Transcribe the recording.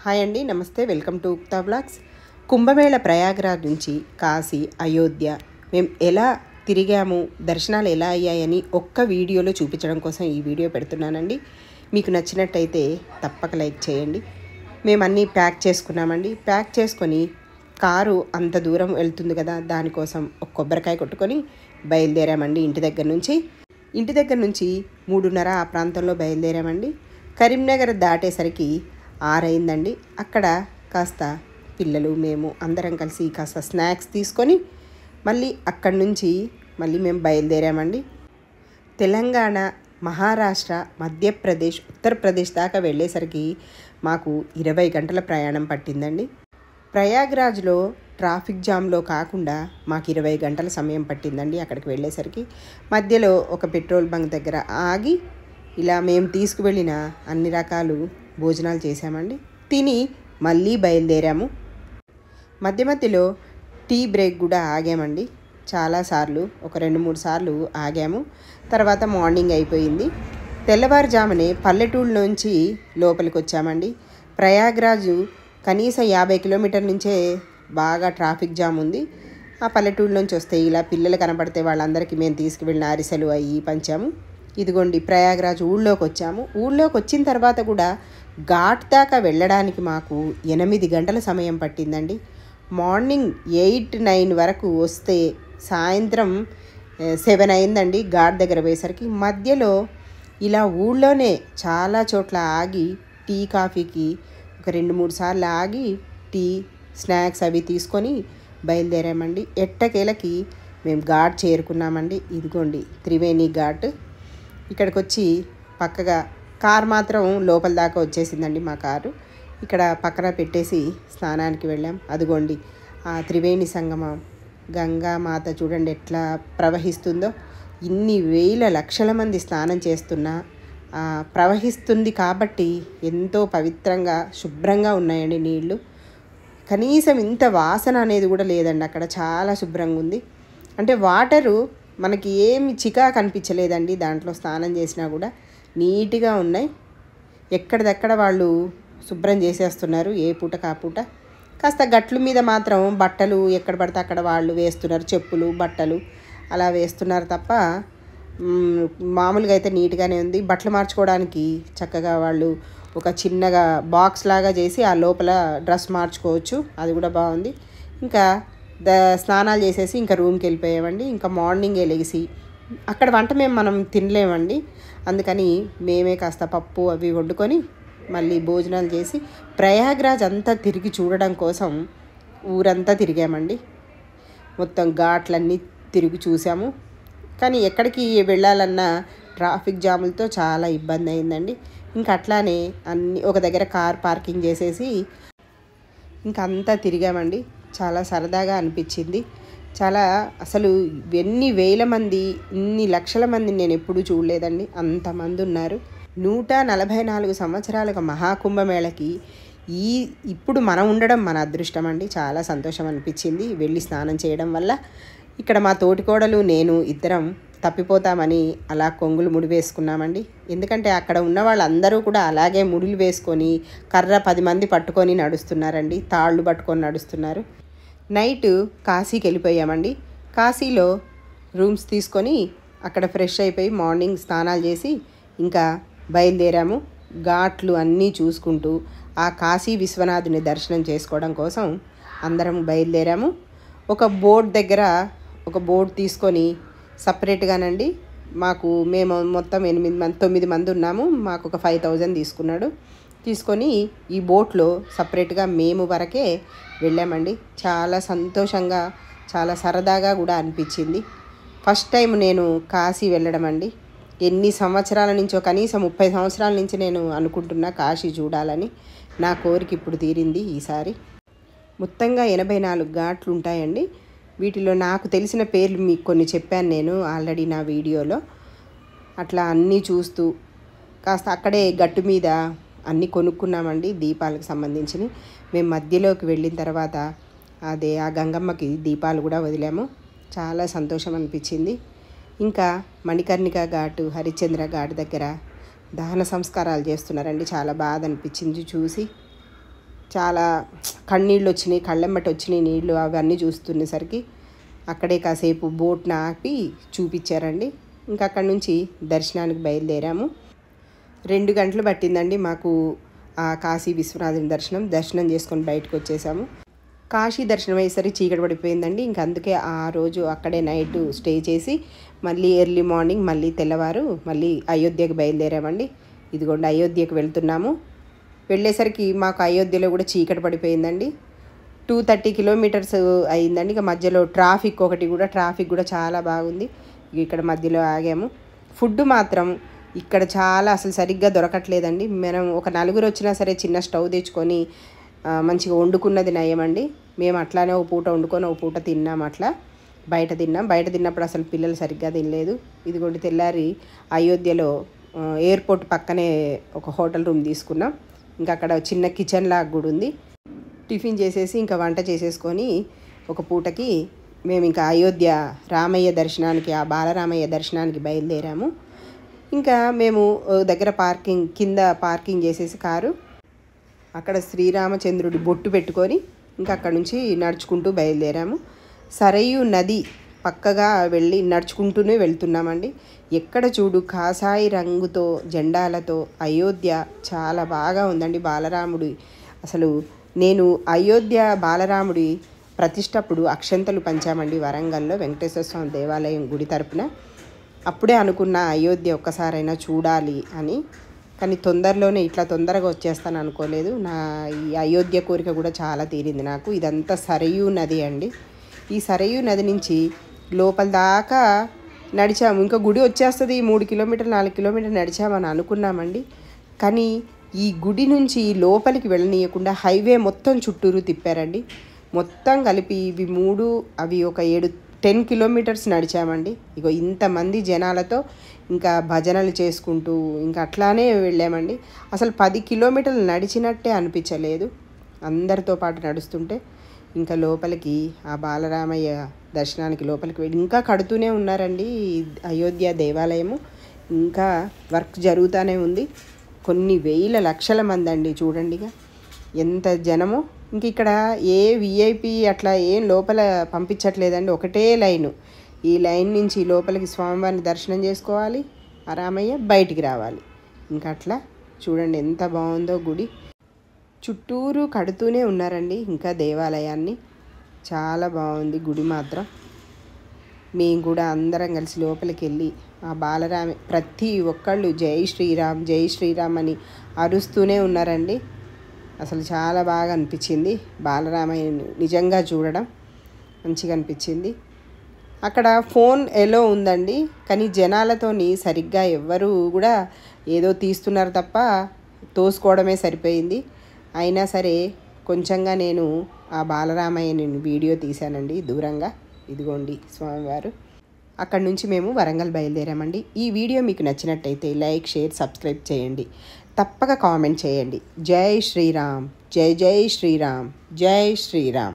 Hi అండి, నమస్తే. Welcome to Ukta blogs. Kumbh Mela Prayagraj నుంచి కాశీ, అయోధ్య మేము ఎలా తిరిగాము, దర్శనాలు ఎలా అయ్యాయని ఒక్క వీడియోలో చూపించడం కోసం ఈ వీడియో పెడుతున్నానండి. మీకు నచ్చినట్టయితే తప్పక లైక్ చేయండి. మేము అన్నీ ప్యాక్ చేసుకున్నామండి. ప్యాక్ చేసుకొని కారు అంత దూరం వెళ్తుంది కదా, దానికోసం ఒక కొబ్బరికాయ కొట్టుకొని బయలుదేరామండి. ఇంటి దగ్గర నుంచి 3:30 ఆ ప్రాంతంలో బయలుదేరామండి. కరీంనగర్ దాటేసరికి 6 అయిందండి. అక్కడ కాస్త పిల్లలు మేము అందరం కలిసి కాస్త స్నాక్స్ తీసుకొని మళ్ళీ అక్కడి నుంచి మేము బయలుదేరామండి. తెలంగాణ, మహారాష్ట్ర, మధ్యప్రదేశ్, ఉత్తరప్రదేశ్ దాకా వెళ్ళేసరికి మాకు 20 గంటల ప్రయాణం పట్టిందండి. ప్రయాగ్రాజ్లో ట్రాఫిక్ జామ్లో కాకుండా మాకు 20 గంటల సమయం పట్టిందండి అక్కడికి వెళ్ళేసరికి. మధ్యలో ఒక పెట్రోల్ బంక్ దగ్గర ఆగి ఇలా మేము తీసుకువెళ్ళిన అన్ని రకాలు భోజనాలు చేసామండి. తిని మళ్ళీ బయలుదేరాము. మధ్యలో టీ బ్రేక్ కూడా ఆగామండి. చాలాసార్లు, ఒక 2-3 సార్లు ఆగాము. తర్వాత మార్నింగ్ అయిపోయింది. తెల్లవారుజామునే పల్లెటూళ్ళలోంచి లోపలికి వచ్చామండి. ప్రయాగ్రాజు కనీసం 50 కిలోమీటర్ల నుంచే బాగా ట్రాఫిక్ జామ్ ఉంది. ఆ పల్లెటూళ్ళలోంచి వస్తే ఇలా పిల్లలు కనపడితే వాళ్ళందరికీ మేము తీసుకువెళ్ళిన అరిసెలు అవి పంచాము. ఇదిగోండి ప్రయాగ్రాజ్ ఊళ్ళోకి వచ్చాము. ఊళ్ళోకి వచ్చిన తర్వాత కూడా ఘాట్ దాకా వెళ్ళడానికి మాకు 8 గంటల సమయం పట్టిందండి. మార్నింగ్ 8-9 వరకు వస్తే సాయంత్రం 7 అయిందండి ఘాట్ దగ్గర పోయేసరికి. మధ్యలో ఇలా ఊళ్ళోనే చాలా చోట్ల ఆగి టీ కాఫీకి ఒక 2-3 సార్లు ఆగి టీ స్నాక్స్ అవి తీసుకొని బయలుదేరామండి. ఎట్టకేలకి మేము ఘాట్ చేరుకున్నామండి. ఇదిగోండి త్రివేణి ఘాట్. ఇక్కడికి వచ్చి పక్కగా కార్ మాత్రం లోపల దాకా వచ్చేసిందండి. మా కారు ఇక్కడ పక్కన పెట్టేసి స్నానానికి వెళ్ళాం. అదిగోండి ఆ త్రివేణి సంగమం, గంగామాత చూడండి ఎట్లా ప్రవహిస్తుందో. ఇన్ని వేల లక్షల మంది స్నానం చేస్తున్నా ప్రవహిస్తుంది కాబట్టి ఎంతో పవిత్రంగా శుభ్రంగా ఉన్నాయండి నీళ్ళు. కనీసం ఇంత వాసన అనేది కూడా లేదండి. అక్కడ చాలా శుభ్రంగా ఉంది. అంటే వాటరు మనకి ఏమి చికా కనిపించలేదండి. దాంట్లో స్నానం చేసినా కూడా నీట్గా ఉన్నాయి. ఎక్కడిదక్కడ వాళ్ళు శుభ్రం చేసేస్తున్నారు ఏ పూట కాపూట. కాస్త గట్ల మీద మాత్రం బట్టలు ఎక్కడ పడితే అక్కడ వాళ్ళు వేస్తున్నారు, చెప్పులు బట్టలు అలా వేస్తున్నారు తప్ప మామూలుగా అయితే నీట్గానే ఉంది. బట్టలు మార్చుకోవడానికి చక్కగా వాళ్ళు ఒక చిన్నగా బాక్స్ లాగా చేసి ఆ లోపల డ్రెస్ మార్చుకోవచ్చు, అది కూడా బాగుంది. ఇంకా స్నానాలు చేసేసి ఇంకా రూమ్కి వెళ్ళిపోయామండి. ఇంకా మార్నింగే లెగిసి అక్కడ వంట మనం తినలేమండి. అందుకని మేమే కాస్త పప్పు అవి వండుకొని మళ్ళీ భోజనాలు చేసి ప్రయాగ్రాజ్ అంతా తిరిగి చూడడం కోసం ఊరంతా తిరిగామండి. మొత్తం ఘాట్లన్నీ తిరిగి చూసాము. కానీ ఎక్కడికి వెళ్ళాలన్నా ట్రాఫిక్ జాములతో చాలా ఇబ్బంది అయిందండి. ఇంకా అట్లానే అన్నీ ఒక దగ్గర కార్ పార్కింగ్ చేసేసి ఇంకా అంతా తిరిగామండి. చాలా సరదాగా అనిపించింది. చాలా అసలు ఎన్ని వేల మంది, ఇన్ని లక్షల మందిని నేను ఎప్పుడూ చూడలేదండి. అంతమంది ఉన్నారు. 144 సంవత్సరాలకు మహాకుంభమేళకి ఇప్పుడు మనం ఉండడం మన అదృష్టం అండి. చాలా సంతోషం అనిపించింది వెళ్ళి స్నానం చేయడం వల్ల. ఇక్కడ మా తోటికోడలు నేను ఇద్దరం తప్పిపోతామని అలా కొంగులు ముడి వేసుకున్నామండి. ఎందుకంటే అక్కడ ఉన్న వాళ్ళందరూ కూడా అలాగే ముడులు వేసుకొని కర్ర 10 మంది పట్టుకొని నడుస్తున్నారండి, తాళ్ళు పట్టుకొని నడుస్తున్నారు. నైట్ కాశీకి వెళ్ళిపోయామండి. కాశీలో రూమ్స్ తీసుకొని అక్కడ ఫ్రెష్ అయిపోయి మార్నింగ్ స్నానాలు చేసి ఇంకా బయలుదేరాము. ఘాట్లు అన్నీ చూసుకుంటూ ఆ కాశీ విశ్వనాథుని దర్శనం చేసుకోవడం కోసం అందరం బయలుదేరాము. ఒక బోట్ దగ్గర ఒక బోట్ తీసుకొని సపరేట్గానండి మేము మొత్తం 9 మంది ఉన్నాము. మాకు ఒక 5,000 తీసుకున్నాడు. తీసుకొని ఈ బోట్లో సపరేట్గా మేము వరకే వెళ్ళామండి. చాలా సంతోషంగా, చాలా సరదాగా కూడా అనిపించింది. ఫస్ట్ టైం నేను కాశీ వెళ్ళడం అండి. ఎన్ని సంవత్సరాల నుంచో, కనీసం 30 సంవత్సరాల నుంచి నేను అనుకుంటున్నా కాశీ చూడాలని. నా కోరిక ఇప్పుడు తీరింది ఈసారి. మొత్తంగా 84 ఘాట్లు ఉంటాయండి. వీటిలో నాకు తెలిసిన పేర్లు మీకు కొన్ని చెప్పాను నేను ఆల్రెడీ నా వీడియోలో. అట్లా అన్నీ చూస్తూ కాస్త అక్కడే గట్టు మీద అన్నీ కొనుక్కున్నామండి దీపాలకు సంబంధించినవి. మేము మధ్యలోకి వెళ్ళిన తర్వాత ఆ గంగమ్మకి దీపాలు కూడా వదిలాము. చాలా సంతోషం అనిపించింది. ఇంకా మణికర్ణిక ఘాటు, హరిశ్చంద్ర ఘాట్ దగ్గర దహన సంస్కారాలు చేస్తున్నారండి. చాలా బాధ అనిపించింది చూసి. చాలా కన్నీళ్ళు వచ్చినాయి, కళ్ళెమ్మటి వచ్చినాయి నీళ్ళు. అవన్నీ చూస్తునేసరికి అక్కడే కాసేపు బోట్ని ఆపి చూపించారండి. ఇంకా అక్కడి నుంచి దర్శనానికి బయలుదేరాము. 2 గంటలు పట్టిందండి మాకు ఆ కాశీ విశ్వనాథుని దర్శనం చేసుకొని బయటకు వచ్చేసాము. కాశీ దర్శనం అయ్యేసరికి చీకటి పడిపోయిందండి. ఇంక అందుకే ఆ రోజు అక్కడే నైట్ స్టే చేసి మళ్ళీ ఎర్లీ మార్నింగ్ మళ్ళీ తెల్లవారు మళ్ళీ అయోధ్యకు బయలుదేరామండి. ఇదిగోండి అయోధ్యకు వెళ్తున్నాము. వెళ్ళేసరికి మాకు అయోధ్యలో కూడా చీకటి పడిపోయిందండి. 230 కిలోమీటర్స్ అయిందండి. ఇక మధ్యలో ట్రాఫిక్ కూడా చాలా బాగుంది. ఇక్కడ మధ్యలో ఆగాము. ఫుడ్ మాత్రం ఇక్కడ చాలా అసలు సరిగ్గా దొరకట్లేదండి. మనం ఒక 4 వచ్చినా సరే చిన్న స్టవ్ తెచ్చుకొని మంచిగా వండుకున్నది నయమండి. మేము అట్లానే ఒక పూట వండుకొని ఒక పూట తిన్నాం. అట్లా బయట తిన్నప్పుడు అసలు పిల్లలు సరిగ్గా తినలేదు. ఇదిగోండి తెల్లారి అయోధ్యలో ఎయిర్పోర్ట్ పక్కనే ఒక హోటల్ రూమ్ తీసుకున్నాం. ఇంకా అక్కడ చిన్న కిచెన్ లాగా కూడా ఉంది. టిఫిన్ చేసేసి ఇంకా వంట చేసేసుకొని ఒక పూటకి మేము ఇంకా అయోధ్య రామయ్య దర్శనానికి, ఆ బాలరామయ్య దర్శనానికి బయలుదేరాము. ఇంకా మేము దగ్గర కింద పార్కింగ్ చేసేసి కారు అక్కడ శ్రీరామచంద్రుడి బొట్టు పెట్టుకొని ఇంకా అక్కడ నుంచి నడుచుకుంటూ బయలుదేరాము. సరయూ నది పక్కగా వెళ్ళి నడుచుకుంటూనే వెళ్తున్నామండి. ఎక్కడ చూడు కాషాయి రంగుతో జెండాలతో అయోధ్య చాలా బాగా ఉందండి. బాలరాముడి అసలు నేను అయోధ్య బాలరాముడి ప్రతిష్టప్పుడు అక్షంతలు పంచామండి వరంగల్లో వెంకటేశ్వర స్వామి దేవాలయం గుడి తరపున. అప్పుడే అనుకున్న అయోధ్య ఒక్కసారైనా చూడాలి అని. కానీ తొందరలోనే ఇట్లా తొందరగా వచ్చేస్తాను అనుకోలేదు. నా ఈ అయోధ్య కోరిక కూడా చాలా తీరింది నాకు. ఇదంతా సరయూ నది అండి. ఈ సరయూ నది నుంచి లోపల దాకా నడిచాము. ఇంకా గుడి వచ్చేస్తుంది 3 కిలోమీటర్లు 4 కిలోమీటర్లు నడిచామని అనుకున్నామండి. కానీ ఈ గుడి నుంచి లోపలికి వెళ్ళనీయకుండా హైవే మొత్తం చుట్టూరు తిప్పారండి. మొత్తం కలిపి ఇవి 3 అవి ఒక 10 కిలోమీటర్స్ నడిచామండి. ఇగో ఇంతమంది జనాలతో ఇంకా భజనలు చేసుకుంటూ ఇంకా అట్లానే వెళ్ళామండి. అసలు 10 కిలోమీటర్లు నడిచినట్టే అనిపించలేదు అందరితో పాటు నడుస్తుంటే. ఇంకా లోపలికి ఆ బాలరామయ్య దర్శనానికి లోపలికి వెళ్ళి ఇంకా కడుతూనే ఉన్నారండి అయోధ్య దేవాలయము. ఇంకా వర్క్ జరుగుతూనే ఉంది. కొన్ని వేల లక్షల మంది అండి చూడండిగా ఎంత జనమో. ఇంక ఇక్కడ ఏ విఐపి అట్లా ఏం లోపల పంపించట్లేదండి. ఒకటే లైను. ఈ లైన్ నుంచి లోపలికి స్వామివారిని దర్శనం చేసుకోవాలి, ఆ రామయ్య బయటికి రావాలి. ఇంకా అట్లా చూడండి ఎంత బాగుందో గుడి. చుట్టూరు కడుతూనే ఉన్నారండి ఇంకా దేవాలయాన్ని. చాలా బాగుంది గుడి మాత్రం. మేము కూడా అందరం కలిసి లోపలికి వెళ్ళి ఆ ప్రతి ఒక్కళ్ళు జై శ్రీరామ్ అని అరుస్తూనే ఉన్నారండి. అసలు చాలా బాగా అనిపించింది బాలరామయ్యని నిజంగా చూడడం. మంచిగా అనిపించింది. అక్కడ ఫోన్ ఎలో ఉందండి. కానీ జనాలతోని సరిగ్గా ఎవ్వరూ కూడా ఏదో తీస్తున్నారు తప్ప తోసుకోవడమే సరిపోయింది. అయినా సరే కొంచెంగా నేను ఆ బాలరామయ్యని వీడియో తీశానండి దూరంగా. ఇదిగోండి స్వామివారు. అక్కడి నుంచి మేము వరంగల్ బయలుదేరామండి. ఈ వీడియో మీకు నచ్చినట్టయితే లైక్, షేర్, సబ్స్క్రైబ్ చేయండి. తప్పక కామెంట్ చేయండి. జై శ్రీరామ్, జై శ్రీరామ్, జై శ్రీరామ్.